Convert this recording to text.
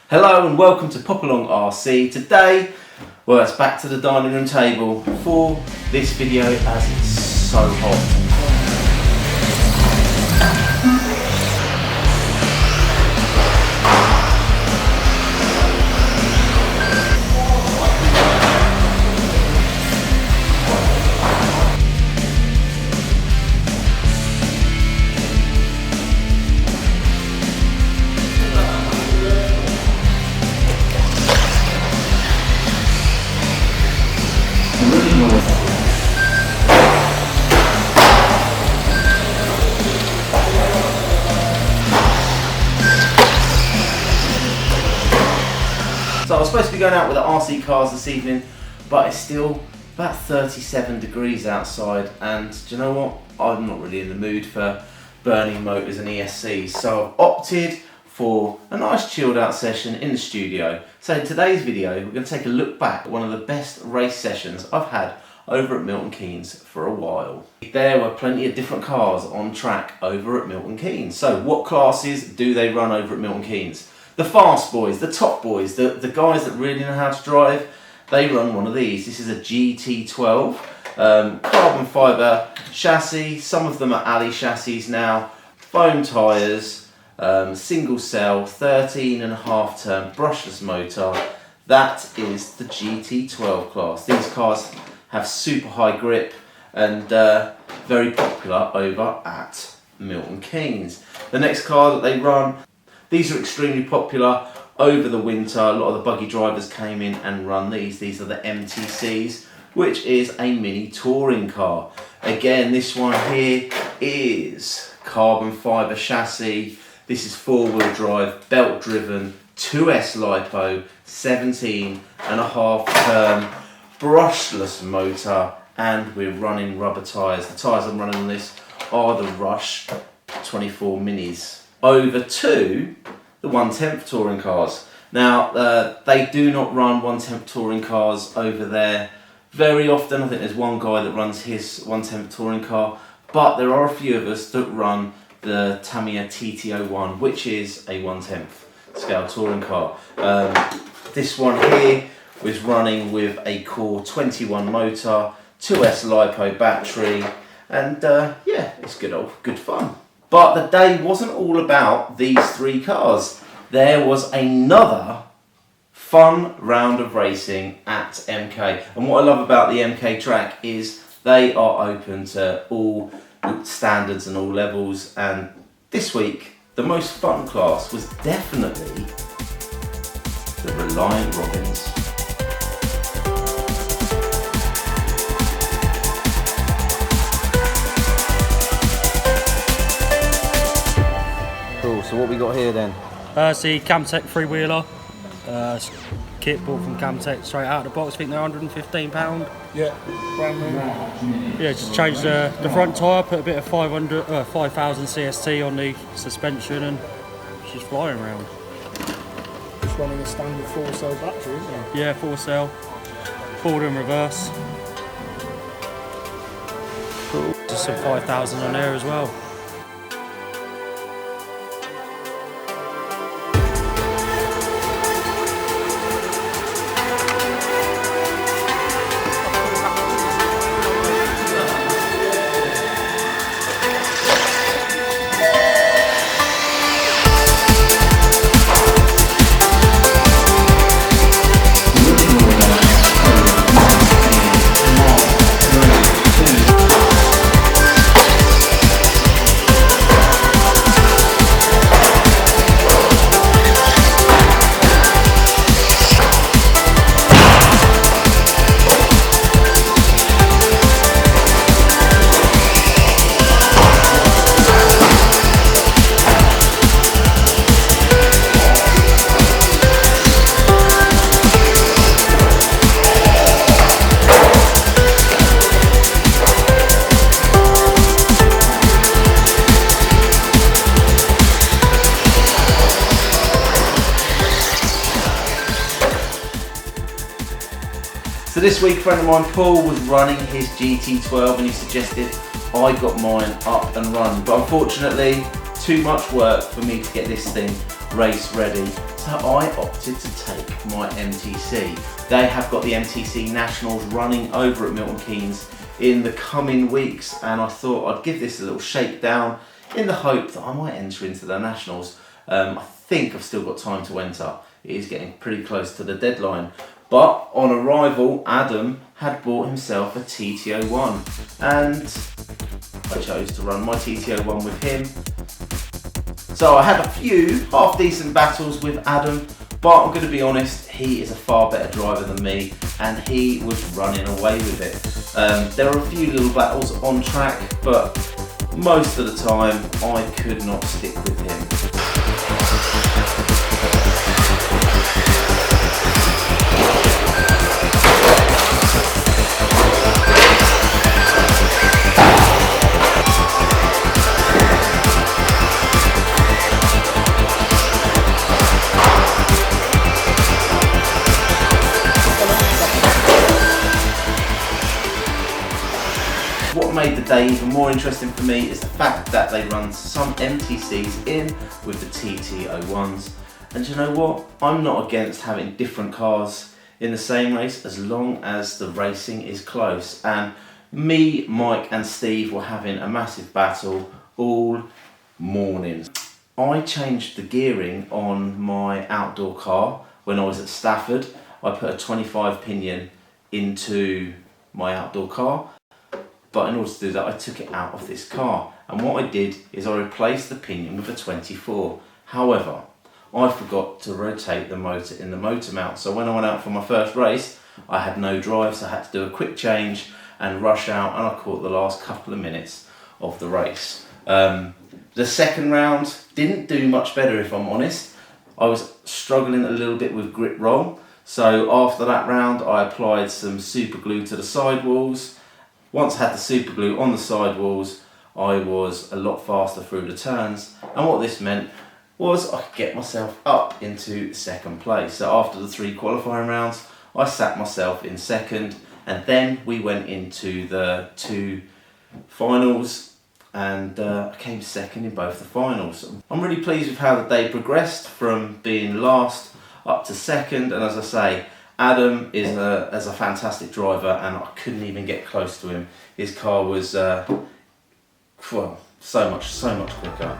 Hello and welcome to Pop Along RC. Today, well, it's back to the dining room table for this video as it's so hot. So I was supposed to be going out with the RC cars this evening, but it's still about 37 degrees outside, and do you know what? I'm not really in the mood for burning motors and ESCs, so I've opted for a nice chilled out session in the studio. So in today's video, we're going to take a look back at one of the best race sessions I've had over at Milton Keynes for a while. There were plenty of different cars on track over at Milton Keynes. So what classes do they run over at Milton Keynes? The fast boys, the top boys, the guys that really know how to drive, they run one of these. This is a GT12 carbon fibre chassis. Some of them are alley chassis now. Foam tyres, single cell, 13.5 turn brushless motor. That is the GT12 class. These cars have super high grip and very popular over at Milton Keynes. The next car that they run, these are extremely popular over the winter. A lot of the buggy drivers came in and run these. These are the MTCs, which is a mini touring car. Again, this one here is carbon fibre chassis. This is four-wheel drive, belt driven, 2S LiPo, 17.5 turn, brushless motor, and we're running rubber tyres. The tyres I'm running on this are the Rush 24 Minis. Over to the 1/10 touring cars. Now, they do not run 1/10 touring cars over there very often. I think there's one guy that runs his 1/10 touring car, but there are a few of us that run the Tamiya TT01, which is a 1/10 scale touring car. This one here was running with a Core 21 motor, 2S LiPo battery, and yeah, it's good fun. But the day wasn't all about these three cars. There was another fun round of racing at MK. And what I love about the MK track is they are open to all standards and all levels. And this week, the most fun class was definitely the Reliant Robins. So what we got here then? It's the Kamtec three-wheeler. Kit bought from Kamtec straight out of the box. I think they're £115. Yeah, brand new. Yeah, just changed the front tyre, put a bit of 5000 CST on the suspension, and it's just flying around. Just running a standard 4-cell battery, isn't it? Yeah, 4-cell, forward and reverse. Cool. Just some 5000 on there as well. So this week, a friend of mine, Paul, was running his GT12 and he suggested I got mine up and run. But unfortunately, too much work for me to get this thing race ready. So I opted to take my MTC. They have got the MTC Nationals running over at Milton Keynes in the coming weeks, and I thought I'd give this a little shakedown in the hope that I might enter into the Nationals. I think I've still got time to enter. It is getting pretty close to the deadline. But on arrival, Adam had bought himself a TT01, and I chose to run my TT01 with him. So I had a few half decent battles with Adam, but I'm going to be honest, he is a far better driver than me, and he was running away with it. There were a few little battles on track, but most of the time I could not stick with him. What made the day even more interesting for me is the fact that they run some MTCs in with the TT01s. And you know what? I'm not against having different cars in the same race as long as the racing is close. And me, Mike and Steve were having a massive battle all morning. I changed the gearing on my outdoor car when I was at Stafford. I put a 25 pinion into my outdoor car. But in order to do that, I took it out of this car. And what I did is I replaced the pinion with a 24. However, I forgot to rotate the motor in the motor mount. So when I went out for my first race, I had no drive, so I had to do a quick change and rush out, and I caught the last couple of minutes of the race. The second round didn't do much better, if I'm honest. I was struggling a little bit with grip roll. So after that round, I applied some super glue to the sidewalls. Once I had the super glue on the sidewalls, I was a lot faster through the turns, and what this meant was I could get myself up into second place. So after the 3 qualifying rounds, I sat myself in second, and then we went into the 2 finals, and I came second in both the finals. I'm really pleased with how the day progressed from being last up to second, and as I say, Adam is a fantastic driver, and I couldn't even get close to him. His car was well, so much quicker.